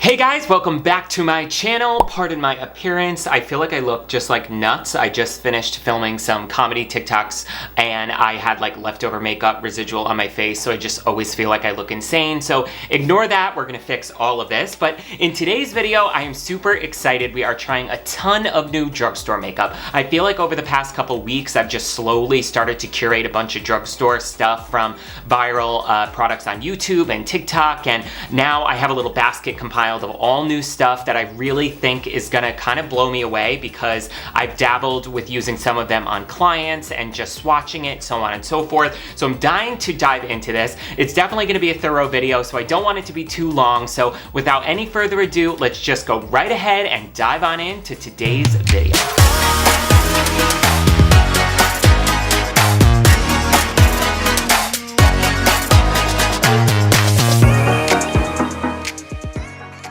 Hey guys, welcome back to my channel. Pardon my appearance. I feel like I look just like nuts. I just finished filming some comedy TikToks and I had like leftover makeup residual on my face, so I just always feel like I look insane. So ignore that, we're gonna fix all of this. But in today's video, I am super excited. We are trying a ton of new drugstore makeup. I feel like over the past couple weeks, I've just slowly started to curate a bunch of drugstore stuff from viral products on YouTube and TikTok, and now I have a little basket compiled of all new stuff that I really think is gonna kind of blow me away because I've dabbled with using some of them on clients and just swatching it, so on and so forth. So I'm dying to dive into this. It's definitely gonna be a thorough video, so I don't want it to be too long. So without any further ado, let's just go right ahead and dive on into today's video.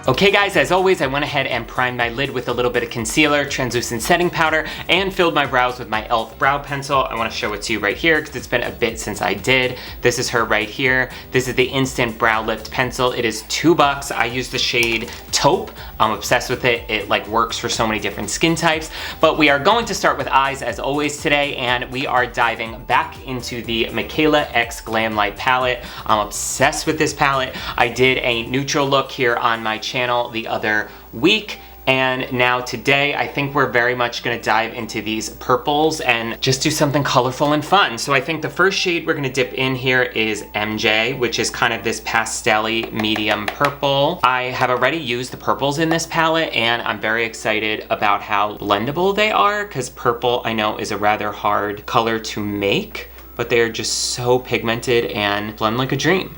Okay guys, as always, I went ahead and primed my lid with a little bit of concealer, translucent setting powder, and filled my brows with my e.l.f. brow pencil. I want to show it to you right here because it's been a bit since I did. This is her right here. This is the Instant Brow Lift Pencil. It is $2. I use the shade Taupe. I'm obsessed with it. It like works for so many different skin types. But we are going to start with eyes as always today, and we are diving back into the Michaela X Glam Light palette. I'm obsessed with this palette. I did a neutral look here on my channel the other week, and now today I think we're very much going to dive into these purples and just do something colorful and fun. So I think the first shade we're going to dip in here is MJ, which is kind of this pastel-y medium purple. I have already used the purples in this palette and I'm very excited about how blendable they are, because purple I know is a rather hard color to make, but they are just so pigmented and blend like a dream.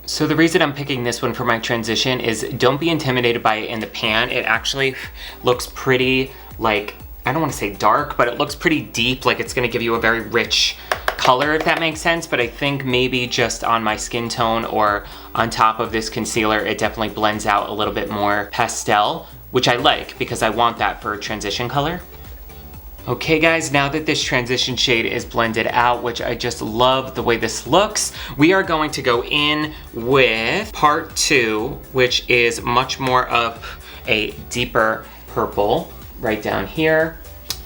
So the reason I'm picking this one for my transition is don't be intimidated by it in the pan. It actually looks pretty, like, I don't want to say dark, but it looks pretty deep, like it's going to give you a very rich color, if that makes sense. But I think maybe just on my skin tone or on top of this concealer, it definitely blends out a little bit more pastel, which I like because I want that for a transition color. Okay guys, now that this transition shade is blended out, which I just love the way this looks, we are going to go in with part 2, which is much more of a deeper purple right down here.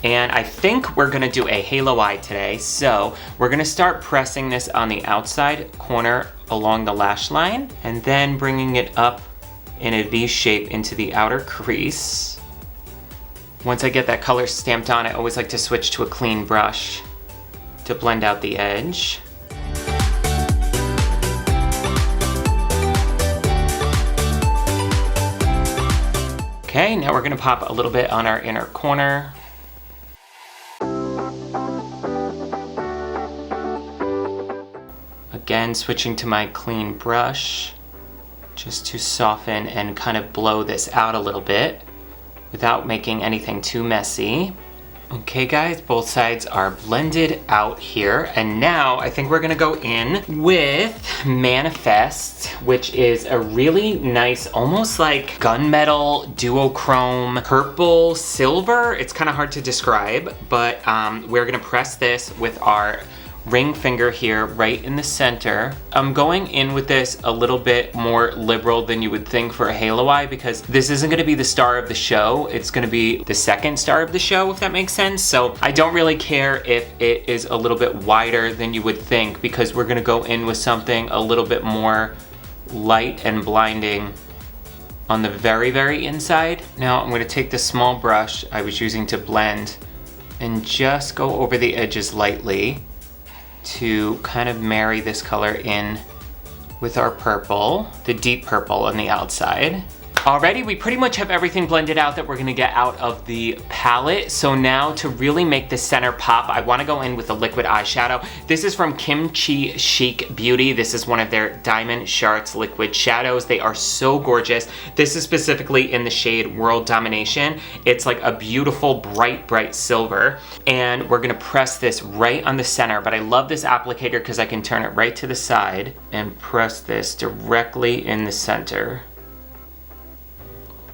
And I think we're gonna do a halo eye today. So we're gonna start pressing this on the outside corner along the lash line and then bringing it up in a V shape into the outer crease. Once I get that color stamped on, I always like to switch to a clean brush to blend out the edge. Okay, now we're gonna pop a little bit on our inner corner. Again, switching to my clean brush, just to soften and kind of blow this out a little bit without making anything too messy. Okay guys, both sides are blended out here, and now I think we're gonna go in with Manifest, which is a really nice, almost like gunmetal duochrome purple silver. It's kind of hard to describe, but we're gonna press this with our ring finger here right in the center. I'm going in with this a little bit more liberal than you would think for a halo eye, because this isn't going to be the star of the show. It's going to be the second star of the show, if that makes sense. So I don't really care if it is a little bit wider than you would think, because we're going to go in with something a little bit more light and blinding on the very, very inside. Now I'm going to take the small brush I was using to blend and just go over the edges lightly to kind of marry this color in with our purple, the deep purple on the outside. Alrighty, we pretty much have everything blended out that we're gonna get out of the palette. So now to really make the center pop, I wanna go in with a liquid eyeshadow. This is from Kimchi Chic Beauty. This is one of their Diamond Shards liquid shadows. They are so gorgeous. This is specifically in the shade World Domination. It's like a beautiful, bright, bright silver. And we're gonna press this right on the center, but I love this applicator because I can turn it right to the side and press this directly in the center.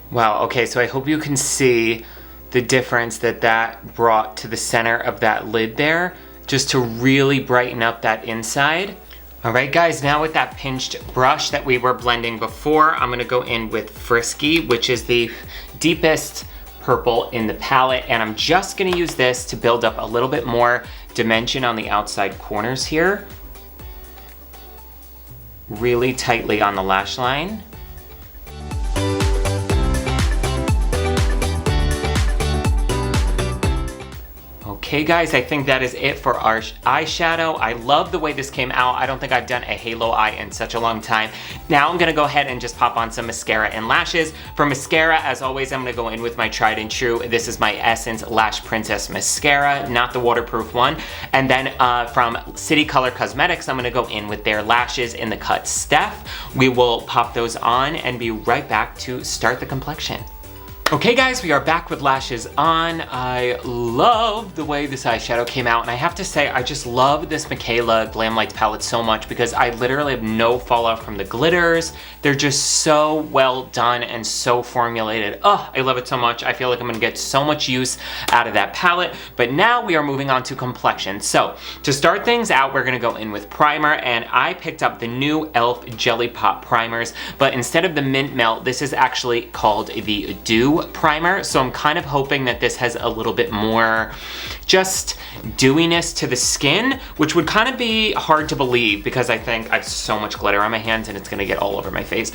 Wow, okay, so I hope you can see the difference that that brought to the center of that lid there, just to really brighten up that inside. All right guys, now with that pinched brush that we were blending before, I'm gonna go in with Frisky, which is the deepest purple in the palette, and I'm just gonna use this to build up a little bit more dimension on the outside corners here. Really tightly on the lash line. Okay guys, I think that is it for our eyeshadow. I love the way this came out. I don't think I've done a halo eye in such a long time. Now I'm gonna go ahead and just pop on some mascara and lashes. For mascara, as always, I'm gonna go in with my tried and true. This is my Essence Lash Princess Mascara, not the waterproof one. And then from City Color Cosmetics, I'm gonna go in with their lashes in the cut Steph. We will pop those on and be right back to start the complexion. Okay guys, we are back with lashes on. I love the way this eyeshadow came out, and I have to say, I just love this Michaela Glam Lights palette so much because I literally have no fallout from the glitters. They're just so well done and so formulated. Oh, I love it so much. I feel like I'm gonna get so much use out of that palette, but now we are moving on to complexion. So to start things out, we're gonna go in with primer, and I picked up the new e.l.f. Jelly Pop primers, but instead of the Mint Melt, this is actually called the Dew primer. So I'm kind of hoping that this has a little bit more just dewiness to the skin, which would kind of be hard to believe because I think I have so much glitter on my hands and it's gonna get all over my face.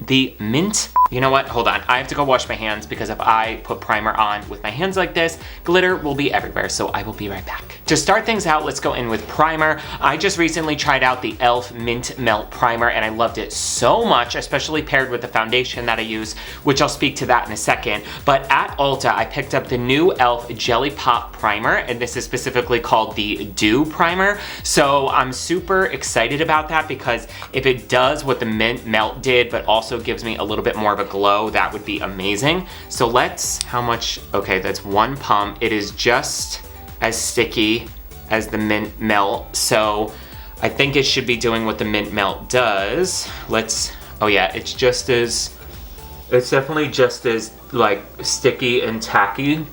The mint, you know what, hold on. I have to go wash my hands because if I put primer on with my hands like this, glitter will be everywhere, so I will be right back. To start things out, let's go in with primer. I just recently tried out the e.l.f. Mint Melt Primer and I loved it so much, especially paired with the foundation that I use, which I'll speak to that in a second. But at Ulta, I picked up the new e.l.f. Jelly Pop Primer, and this is specifically called the Dew Primer. So I'm super excited about that because if it does what the Mint Melt did, but also gives me a little bit more of a glow, that would be amazing. So let's, how much, okay, that's one pump. It is just as sticky as the Mint Melt. So I think it should be doing what the Mint Melt does. Let's, oh yeah, it's definitely just as like sticky and tacky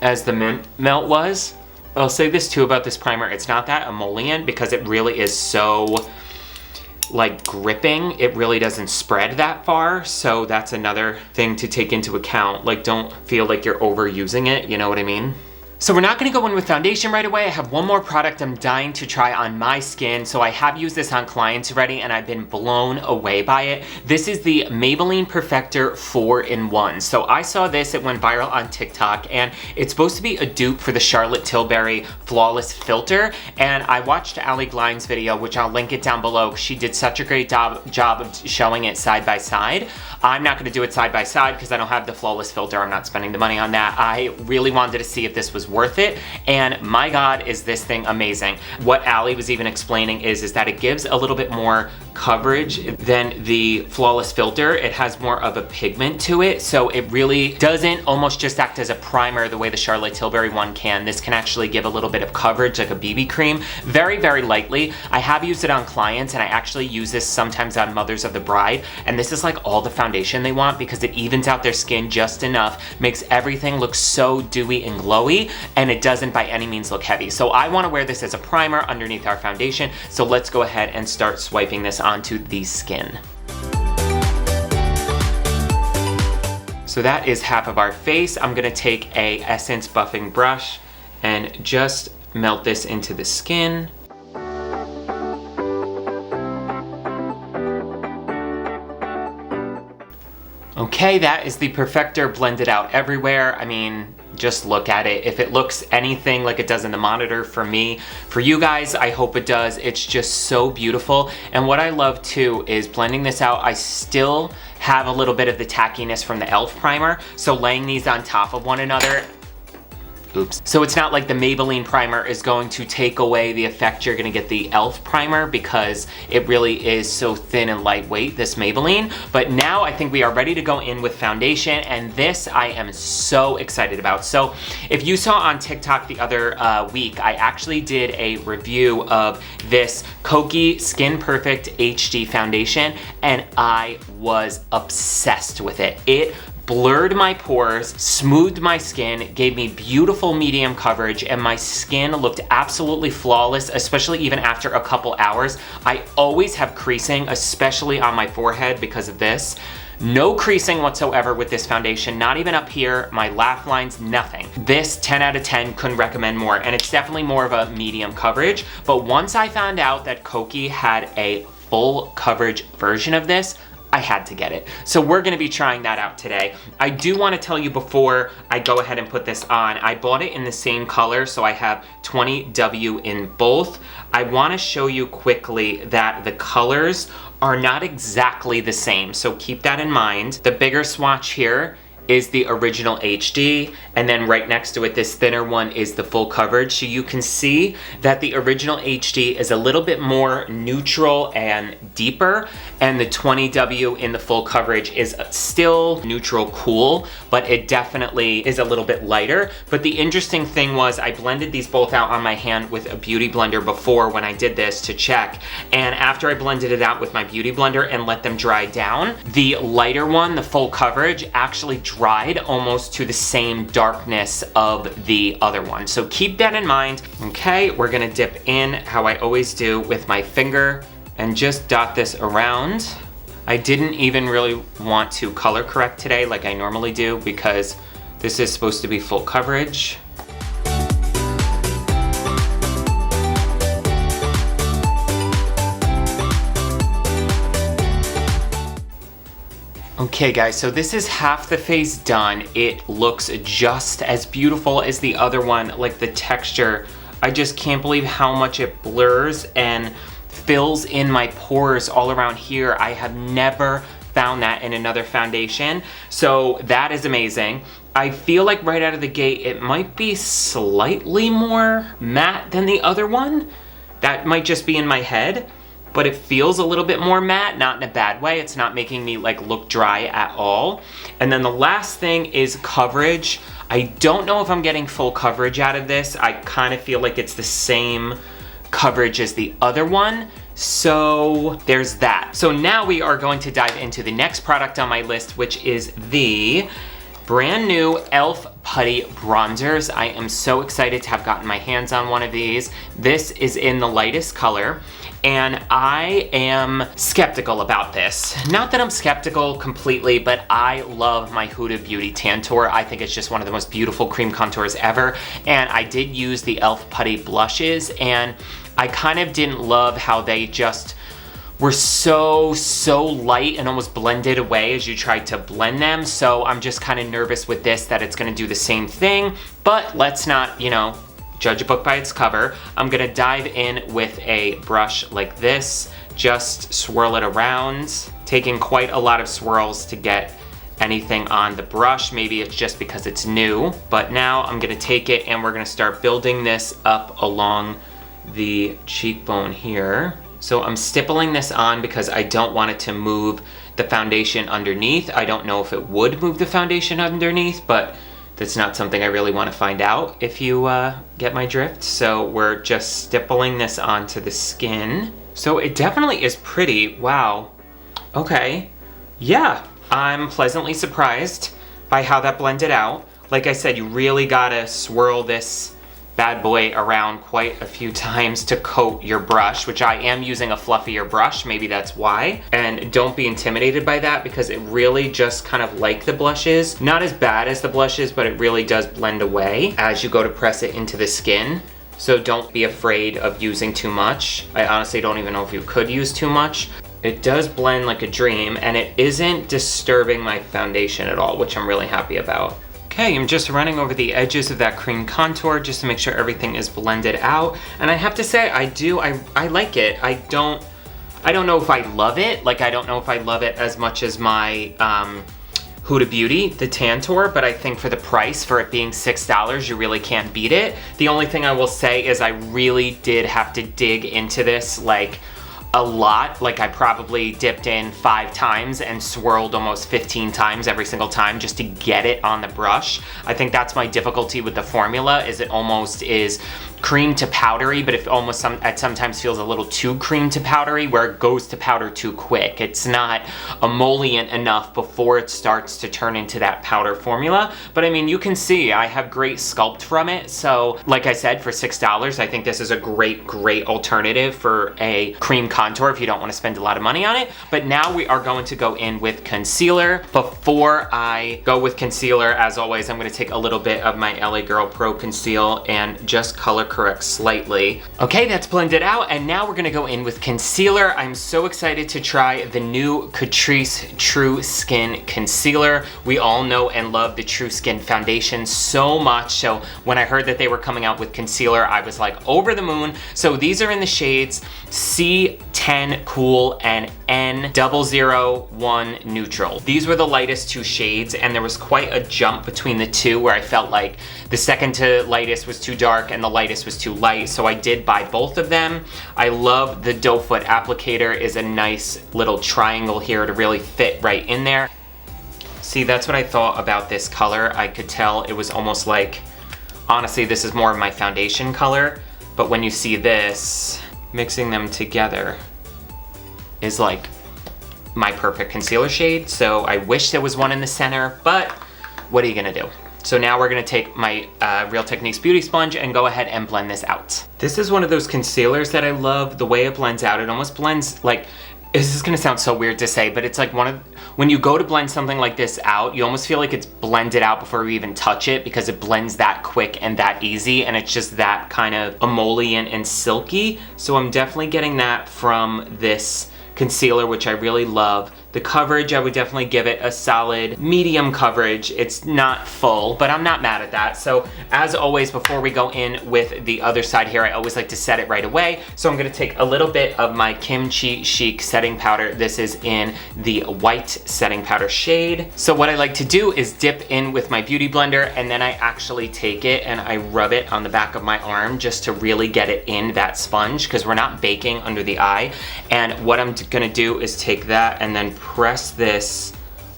as the Mint Melt was. I'll say this too about this primer, it's not that emollient because it really is so like gripping. It really doesn't spread that far, so that's another thing to take into account. Like, don't feel like you're overusing it, you know what I mean? So we're not gonna go in with foundation right away. I have one more product I'm dying to try on my skin. So I have used this on clients already and I've been blown away by it. This is the Maybelline Perfector 4-in-1. So I saw this, it went viral on TikTok, and it's supposed to be a dupe for the Charlotte Tilbury Flawless Filter. And I watched Allie Glines video, which I'll link it down below. She did such a great job of showing it side by side. I'm not gonna do it side by side because I don't have the Flawless Filter. I'm not spending the money on that. I really wanted to see if this was worth it, and my God, is this thing amazing. What Allie was even explaining is that it gives a little bit more coverage than the Flawless Filter. It has more of a pigment to it, so it really doesn't almost just act as a primer the way the Charlotte Tilbury one can. This can actually give a little bit of coverage like a BB cream, very, very lightly. I have used it on clients, and I actually use this sometimes on Mothers of the Bride, and this is like all the foundation they want because it evens out their skin just enough, makes everything look so dewy and glowy, and it doesn't by any means look heavy. So I want to wear this as a primer underneath our foundation, so let's go ahead and start swiping this onto the skin. So that is half of our face. I'm gonna take a Essence buffing brush and just melt this into the skin. Okay, that is the Perfector blended out everywhere. I mean, just look at it. If it looks anything like it does in the monitor for me, for you guys, I hope it does. It's just so beautiful. And what I love too is blending this out, I still have a little bit of the tackiness from the e.l.f. primer. So laying these on top of one another, oops. So it's not like the Maybelline primer is going to take away the effect you're gonna get the e.l.f. primer because it really is so thin and lightweight, this Maybelline. But now I think we are ready to go in with foundation, and this I am so excited about. So if you saw on TikTok the other week, I actually did a review of this Kokie Skin Perfect HD foundation, and I was obsessed with it. It blurred my pores, smoothed my skin, gave me beautiful medium coverage, and my skin looked absolutely flawless, especially even after a couple hours. I always have creasing, especially on my forehead because of this. No creasing whatsoever with this foundation, not even up here, my laugh lines, nothing. This 10 out of 10, couldn't recommend more, and it's definitely more of a medium coverage, but once I found out that Kokie had a full coverage version of this, I had to get it. So we're gonna be trying that out today. I do wanna tell you before I go ahead and put this on, I bought it in the same color, so I have 20W in both. I wanna show you quickly that the colors are not exactly the same, so keep that in mind. The bigger swatch here is the original HD, and then right next to it, this thinner one is the full coverage. So you can see that the original HD is a little bit more neutral and deeper, and the 20W in the full coverage is still neutral cool, but it definitely is a little bit lighter. But the interesting thing was I blended these both out on my hand with a beauty blender before when I did this to check, and after I blended it out with my beauty blender and let them dry down, the lighter one, the full coverage, actually dried almost to the same darkness of the other one. So keep that in mind. Okay, we're gonna dip in how I always do with my finger and just dot this around. I didn't even really want to color correct today like I normally do because this is supposed to be full coverage. Okay guys, so this is half the face done. It looks just as beautiful as the other one, like the texture. I just can't believe how much it blurs and fills in my pores all around here. I have never found that in another foundation, so that is amazing. I feel like right out of the gate, it might be slightly more matte than the other one. That might just be in my head, but it feels a little bit more matte, not in a bad way. It's not making me like look dry at all. And then the last thing is coverage. I don't know if I'm getting full coverage out of this. I kind of feel like it's the same coverage as the other one. So there's that. So now we are going to dive into the next product on my list, which is the brand new e.l.f. Putty Bronzers. I am so excited to have gotten my hands on one of these. This is in the lightest color, and I am skeptical about this. Not that I'm skeptical completely, but I love my Huda Beauty Tantour. I think it's just one of the most beautiful cream contours ever, and I did use the e.l.f. Putty blushes, and I kind of didn't love how they just were so light and almost blended away as you tried to blend them. So I'm just kind of nervous with this that it's gonna do the same thing, but let's not, you know, judge a book by its cover. I'm gonna dive in with a brush like this, just swirl it around, taking quite a lot of swirls to get anything on the brush. Maybe it's just because it's new, but now I'm gonna take it and we're gonna start building this up along the cheekbone here. So I'm stippling this on because I don't want it to move the foundation underneath. I don't know if it would move the foundation underneath, but that's not something I really want to find out, if you get my drift. So we're just stippling this onto the skin. So it definitely is pretty. Wow. Okay. Yeah, I'm pleasantly surprised by how that blended out. Like I said, you really gotta swirl this bad boy around quite a few times to coat your brush, which I am using a fluffier brush, maybe that's why. And don't be intimidated by that because it really just kind of like the blushes. Not as bad as the blushes, but it really does blend away as you go to press it into the skin. So don't be afraid of using too much. I honestly don't even know if you could use too much. It does blend like a dream, and it isn't disturbing my foundation at all, which I'm really happy about. Okay, I'm just running over the edges of that cream contour just to make sure everything is blended out. And I have to say, I like it. I don't know if I love it. Like, I don't know if I love it as much as my Huda Beauty, the Tantour, but I think for the price, for it being $6, you really can't beat it. The only thing I will say is I really did have to dig into this like a lot. Like I probably dipped in 5 times and swirled almost 15 times every single time just to get it on the brush. I think that's my difficulty with the formula, is it almost is cream to powdery, but it almost sometimes feels a little too cream to powdery, where it goes to powder too quick. It's not emollient enough before it starts to turn into that powder formula. But I mean, you can see I have great sculpt from it. So like I said, for $6, I think this is a great alternative for a cream contour if you don't want to spend a lot of money on it. But now we are going to go in with concealer. Before I go with concealer, as always, I'm going to take a little bit of my LA Girl Pro Conceal and just color correct slightly. Okay, that's blended out, and now we're gonna go in with concealer. I'm so excited to try the new Catrice True Skin Concealer. We all know and love the True Skin foundation so much, so when I heard that they were coming out with concealer, I was like over the moon. So these are in the shades C10 Cool and N001 Neutral. These were the lightest 2 shades, and there was quite a jump between the 2 where I felt like the second to lightest was too dark and the lightest was too light, so I did buy both of them. I love the doe foot applicator, is a nice little triangle here to really fit right in there. See, that's what I thought about this color. I could tell it was almost like, honestly, this is more of my foundation color, but when you see this, mixing them together is like my perfect concealer shade. So I wish there was one in the center, but what are you gonna do? So now we're gonna take my Real Techniques Beauty Sponge and go ahead and blend this out. This is one of those concealers that I love, the way it blends out. It almost blends like, this is gonna sound so weird to say, but it's like when you go to blend something like this out, you almost feel like it's blended out before you even touch it, because it blends that quick and that easy, and it's just that kind of emollient and silky. So I'm definitely getting that from this concealer, which I really love. The coverage, I would definitely give it a solid medium coverage. It's not full, but I'm not mad at that. So as always, before we go in with the other side here, I always like to set it right away. So I'm gonna take a little bit of my Kimchi Chic setting powder. This is in the white setting powder shade. So what I like to do is dip in with my beauty blender, and then I actually take it and I rub it on the back of my arm just to really get it in that sponge, because we're not baking under the eye. And what I'm gonna do is take that and then press this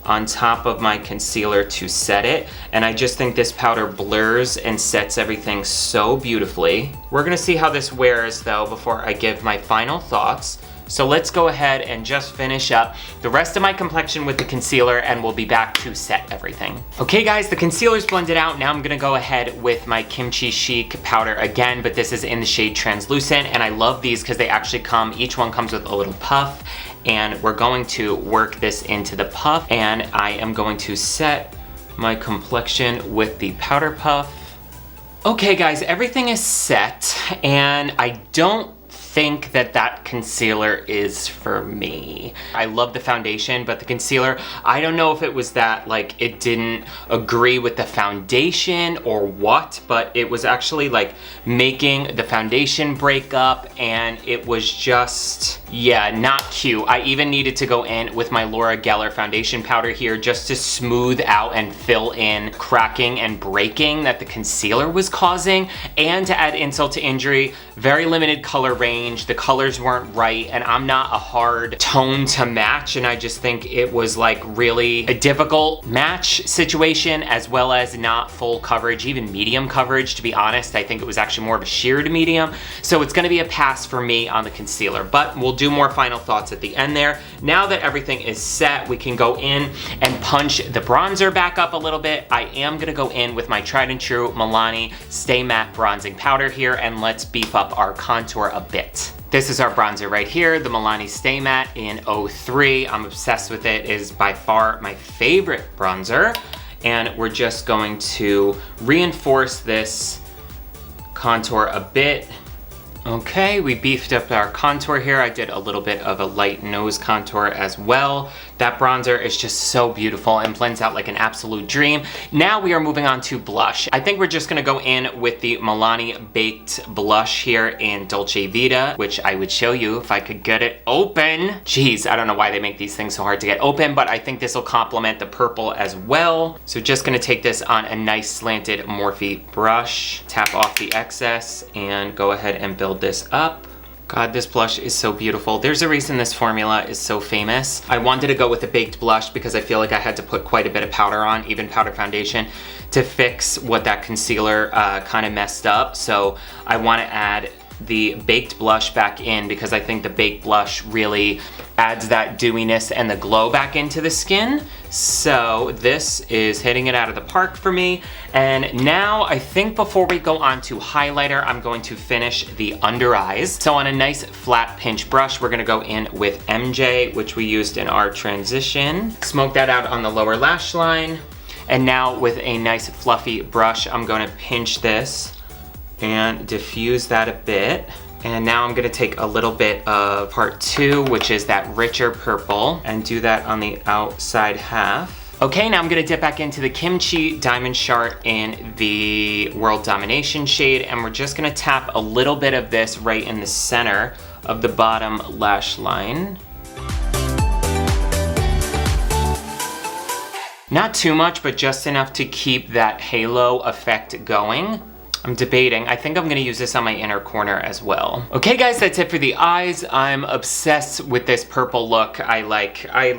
on top of my concealer to set it, and I just think this powder blurs and sets everything so beautifully. We're gonna see how this wears though before I give my final thoughts. So let's go ahead and just finish up the rest of my complexion with the concealer, and we'll be back to set everything. Okay guys, the concealer's blended out. Now I'm gonna go ahead with my Kimchi Chic powder again, but this is in the shade Translucent, and I love these because they actually come, each one comes with a little puff, and we're going to work this into the puff, and I am going to set my complexion with the powder puff. Okay guys, everything is set, and I don't think that concealer is for me. I love the foundation, but the concealer, I don't know if it was that like it didn't agree with the foundation or what, but it was actually like making the foundation break up, and it was just, yeah, not cute. I even needed to go in with my Laura Geller foundation powder here just to smooth out and fill in cracking and breaking that the concealer was causing. And to add insult to injury, very limited color range. The colors weren't right, and I'm not a hard tone to match, and I just think it was like really a difficult match situation, as well as not full coverage, even medium coverage, to be honest. I think it was actually more of a sheer to medium. So it's gonna be a pass for me on the concealer, but we'll do more final thoughts at the end there. Now that everything is set, we can go in and punch the bronzer back up a little bit. I am gonna go in with my tried and true Milani Stay Matte Bronzing Powder here, and let's beef up our contour a bit. This is our bronzer right here, the Milani Stay Matte in 03. I'm obsessed with it. It is by far my favorite bronzer. And we're just going to reinforce this contour a bit. Okay, we beefed up our contour here. I did a little bit of a light nose contour as well. That bronzer is just so beautiful and blends out like an absolute dream. Now we are moving on to blush. I think we're just gonna go in with the Milani Baked Blush here in Dolce Vita, which I would show you if I could get it open. Jeez, I don't know why they make these things so hard to get open, but I think this will complement the purple as well. So just gonna take this on a nice slanted Morphe brush, tap off the excess, and go ahead and build this up. God, this blush is so beautiful. There's a reason this formula is so famous. I wanted to go with a baked blush because I feel like I had to put quite a bit of powder on, even powder foundation, to fix what that concealer kind of messed up. So I want to add the baked blush back in because I think the baked blush really adds that dewiness and the glow back into the skin. So this is hitting it out of the park for me. And now I think before we go on to highlighter, I'm going to finish the under eyes. So on a nice flat pinch brush, we're gonna go in with MJ, which we used in our transition. Smoke that out on the lower lash line. And now with a nice fluffy brush, I'm gonna pinch this and diffuse that a bit. And now I'm gonna take a little bit of part 2, which is that richer purple, and do that on the outside half. Okay, now I'm gonna dip back into the Kimchi Diamond Shart in the World Domination shade, and we're just gonna tap a little bit of this right in the center of the bottom lash line. Not too much, but just enough to keep that halo effect going. I'm debating. I think I'm gonna use this on my inner corner as well. Okay guys, that's it for the eyes. I'm obsessed with this purple look. I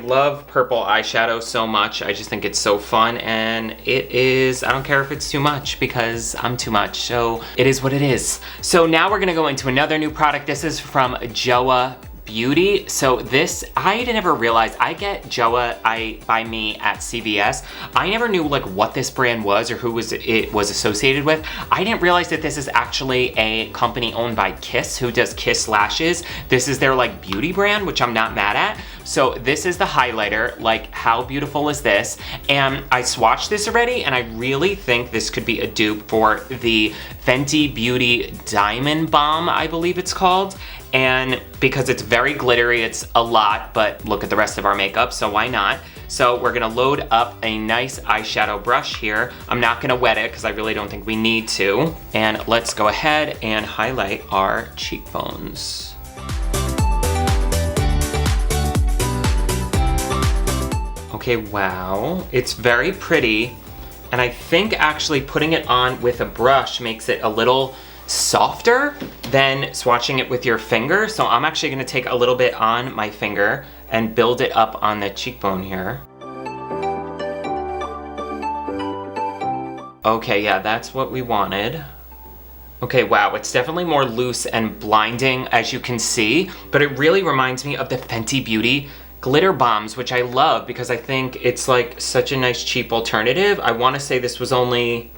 love purple eyeshadow so much. I just think it's so fun, and it is, I don't care if it's too much because I'm too much, so it is what it is. So now we're gonna go into another new product. This is from Joa Beauty. So this, I never realized, I get Joa by Me at CVS. I never knew like what this brand was or who it was associated with. I didn't realize that this is actually a company owned by Kiss, who does Kiss lashes. This is their like beauty brand, which I'm not mad at. So this is the highlighter. Like, how beautiful is this? And I swatched this already, and I really think this could be a dupe for the Fenty Beauty Diamond Balm, I believe it's called. And because it's very glittery, it's a lot, but look at the rest of our makeup, so why not? So we're gonna load up a nice eyeshadow brush here. I'm not gonna wet it because I really don't think we need to. And let's go ahead and highlight our cheekbones. Okay, wow, it's very pretty. And I think actually putting it on with a brush makes it a little softer than swatching it with your finger. So I'm actually gonna take a little bit on my finger and build it up on the cheekbone here. Okay, yeah, that's what we wanted. Okay, wow, it's definitely more loose and blinding, as you can see, but it really reminds me of the Fenty Beauty glitter bombs, which I love because I think it's like such a nice cheap alternative. I wanna say this was only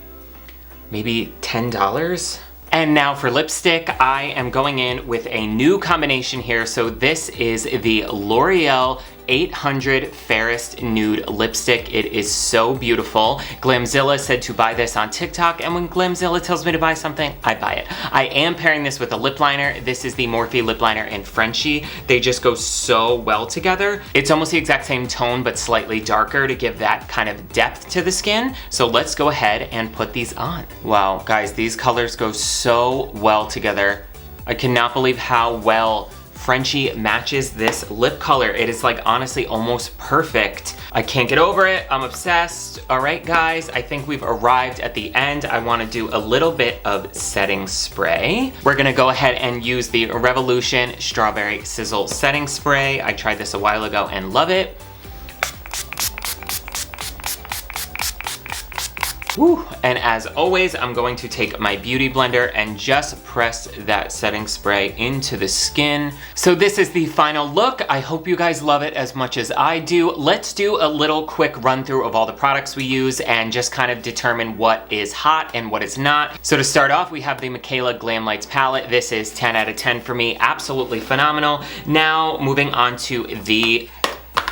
maybe $10. And now for lipstick, I am going in with a new combination here. So this is the L'Oreal 800 Fairest Nude Lipstick. It is so beautiful. Glamzilla said to buy this on TikTok, and when Glamzilla tells me to buy something, I buy it. I am pairing this with a lip liner. This is the Morphe lip liner in Frenchie. They just go so well together. It's almost the exact same tone, but slightly darker to give that kind of depth to the skin. So let's go ahead and put these on. Wow, guys, these colors go so well together. I cannot believe how well Frenchie matches this lip color. It is like honestly almost perfect. I can't get over it. I'm obsessed. All right, guys, I think we've arrived at the end. I want to do a little bit of setting spray. We're gonna go ahead and use the Revolution Strawberry Sizzle Setting Spray. I tried this a while ago and love it. Woo. And as always, I'm going to take my beauty blender and just press that setting spray into the skin. So this is the final look. I hope you guys love it as much as I do. Let's do a little quick run through of all the products we use and just kind of determine what is hot and what is not. So to start off, we have the Michaela Glam Lights palette. This is 10 out of 10 for me, absolutely phenomenal. Now moving on to the,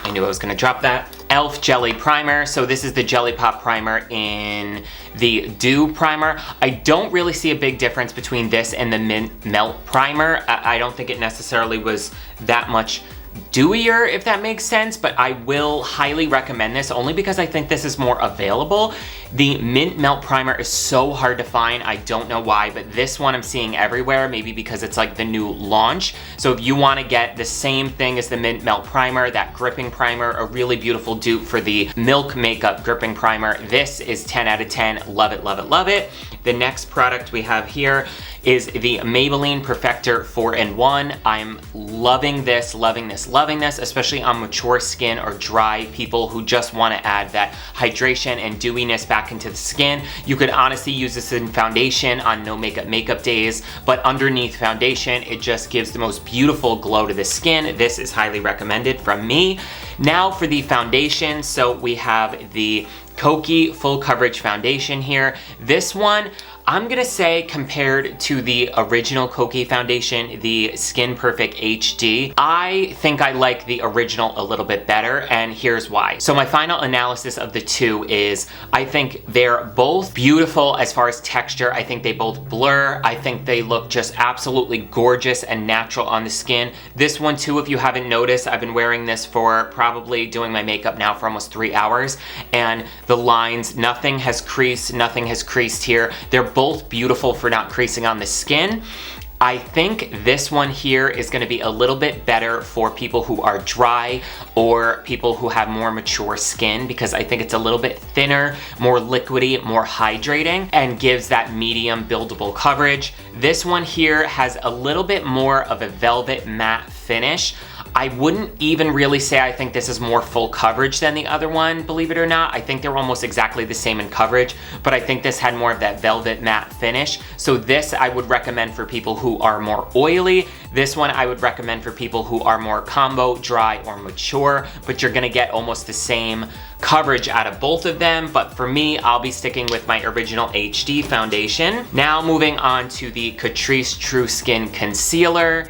I knew I was gonna drop that, e.l.f. Jelly Primer. So this is the Jelly Pop Primer in the Dew Primer. I don't really see a big difference between this and the Mint Melt Primer. I don't think it necessarily was that much dewier, if that makes sense, but I will highly recommend this only because I think this is more available. The Mint Melt Primer is so hard to find. I don't know why, but this one I'm seeing everywhere, maybe because it's like the new launch. So if you want to get the same thing as the Mint Melt Primer, that gripping primer, a really beautiful dupe for the Milk Makeup Gripping Primer, this is 10 out of 10. Love it, love it, love it. The next product we have here is the Maybelline Perfector 4-in-1. I'm loving this, especially on mature skin or dry people who just want to add that hydration and dewiness back into the skin. You could honestly use this in foundation on no makeup days, but underneath foundation, it just gives the most beautiful glow to the skin. This is highly recommended from me. Now for the foundation, so we have the Kokie Full Coverage Foundation here. This one, I'm gonna say compared to the original Kokie foundation, the Skin Perfect HD, I think I like the original a little bit better, and here's why. So my final analysis of the two is, I think they're both beautiful as far as texture. I think they both blur. I think they look just absolutely gorgeous and natural on the skin. This one too, if you haven't noticed, I've been wearing this for probably doing my makeup now for almost 3 hours, and the lines, nothing has creased here. They're both beautiful for not creasing on the skin. I think this one here is gonna be a little bit better for people who are dry or people who have more mature skin, because I think it's a little bit thinner, more liquidy, more hydrating, and gives that medium buildable coverage. This one here has a little bit more of a velvet matte finish. I wouldn't even really say I think this is more full coverage than the other one, believe it or not. I think they're almost exactly the same in coverage, but I think this had more of that velvet matte finish. So this I would recommend for people who are more oily. This one I would recommend for people who are more combo, dry, or mature, but you're gonna get almost the same coverage out of both of them. But for me, I'll be sticking with my original HD foundation. Now moving on to the Catrice True Skin Concealer.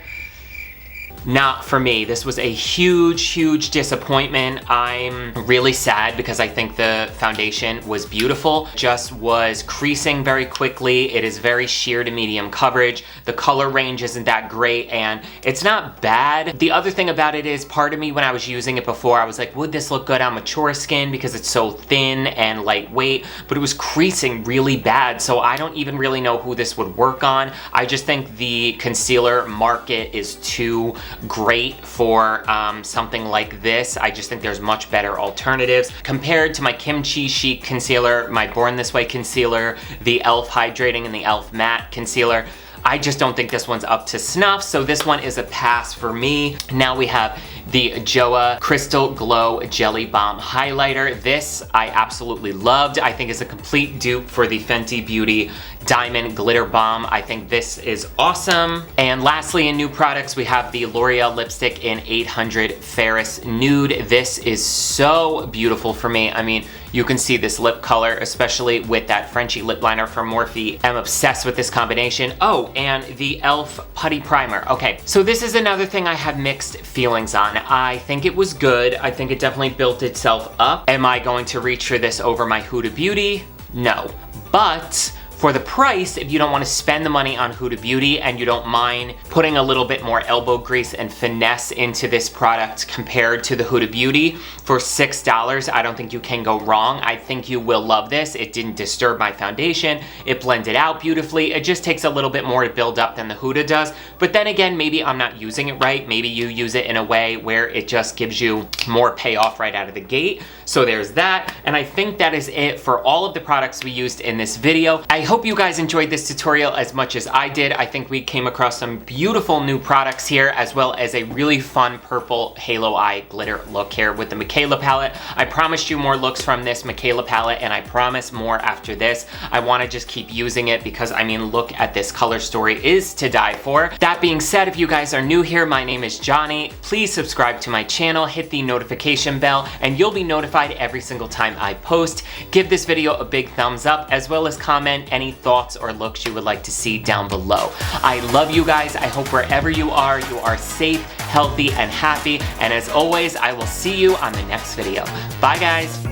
Not for me. This was a huge disappointment. I'm really sad because I think the foundation was beautiful, just was creasing very quickly. It is very sheer to medium coverage. The color range isn't that great, and it's not bad. The other thing about it is, part of me when I was using it before, I was like, would this look good on mature skin because it's so thin and lightweight, but it was creasing really bad, so I don't even really know who this would work on. I just think the concealer market is too great for something like this. I just think there's much better alternatives. Compared to my Kimchi Chic concealer, my Born This Way concealer, the e.l.f. Hydrating and the e.l.f. Matte concealer, I just don't think this one's up to snuff, so this one is a pass for me. Now we have the JOAH Crystal Glow Jelly Balm Highlighter. This I absolutely loved. I think is a complete dupe for the Fenty Beauty Diamond Glitter Balm. I think this is awesome. And lastly, in new products, we have the L'Oreal Lipstick in 800 Ferris Nude. This is so beautiful for me. I mean, you can see this lip color, especially with that Frenchie lip liner from Morphe. I'm obsessed with this combination. Oh, and the e.l.f. Putty Primer. Okay, so this is another thing I have mixed feelings on. I think it was good. I think it definitely built itself up. Am I going to reach for this over my Huda Beauty? No. But for the price, if you don't want to spend the money on Huda Beauty and you don't mind putting a little bit more elbow grease and finesse into this product compared to the Huda Beauty, for $6, I don't think you can go wrong. I think you will love this. It didn't disturb my foundation. It blended out beautifully. It just takes a little bit more to build up than the Huda does. But then again, maybe I'm not using it right. Maybe you use it in a way where it just gives you more payoff right out of the gate. So there's that. And I think that is it for all of the products we used in this video. I hope you guys enjoyed this tutorial as much as I did. I think we came across some beautiful new products here, as well as a really fun purple halo eye glitter look here with the Michaela palette. I promised you more looks from this Michaela palette, and I promise more after this. I want to just keep using it because, I mean, look at this color story, is to die for. That being said, if you guys are new here, my name is Johnny. Please subscribe to my channel, hit the notification bell, and you'll be notified every single time I post. Give this video a big thumbs up, as well as comment any thoughts or looks you would like to see down below. I love you guys. I hope wherever you are safe, healthy, and happy. And as always, I will see you on the next video. Bye, guys.